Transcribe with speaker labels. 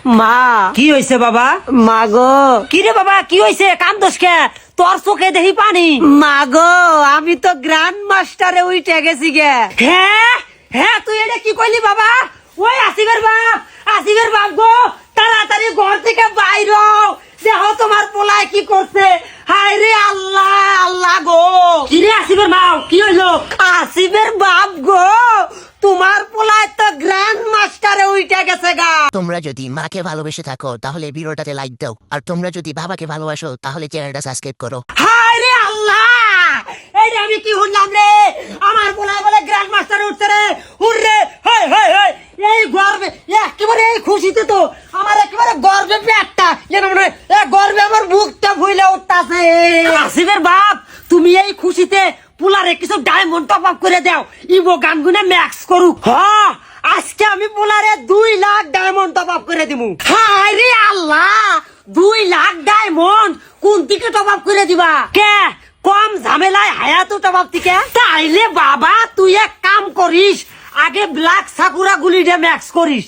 Speaker 1: মা
Speaker 2: কি হয়েছে বাবা?
Speaker 1: মা গো
Speaker 2: কি রে বাবা, কি হয়েছে? কাম দোষ কে? তোর চোখে দেখি পানি।
Speaker 1: মা গো আমি তো গ্র্যান্ড মাস্টারে উঠে গেছি গে।
Speaker 2: হ্যাঁ হ্যাঁ, তুই এটা কি কইলি বাবা? ওই আসিফের বাপ গো, তাড়াতাড়ি ঘর থেকে বাইর হও, দেখো তোমার পোলায় কি করছে। হায় রে আল্লাহ আল্লাহ গো। কি রে আসিফের মা, কি হইলো?
Speaker 1: আসিফের বাপ গো, তোমার পোলায় তো গ্র্যান্ড মাস্টারে উঠে গেছে গা।
Speaker 3: তোমরা যদি মাকে ভালোবেসে থাকো তাহলে ভিডিওটাতে লাইক দাও, আর তোমরা যদি বাবাকে ভালোবাসো তাহলে চ্যানেলটা সাবস্ক্রাইব করো।
Speaker 2: হায় রে আল্লাহ, এইটা আমি কি শুনলাম রে? আমার পোলায় বলে গ্র্যান্ড মাস্টার উঠছে রে। হুররে, হায় হায় হায়, এই গর্বে একেবারে, এই খুশিতে তো আমার একেবারে গর্বে পেটটা যেন মনে হয় গর্বে আমার বুকটা ফুলে উঠতাছে। আসিফের বাপ, তুমি এই খুশিতে পোলারে কিছু ডায়মন্ড টপ আপ করে দাও, ইবো গানগুনে ম্যাক্স করুক। হ্যাঁ, আজকে আমি পোলারে 2 লাখ ডায়মন্ড টপ আপ করে দিমু। হায় রে আল্লাহ, 2 লাখ ডায়মন্ড কোন দিকে টপ আপ করে দিবা? কে কম ঝামেলায় হায়াতো টপ আপ থেকে? তাইলে বাবা তুই এক কাম করিস, আগে ব্ল্যাক সাকুরা গুলি দিয়ে ম্যাক্স করিস।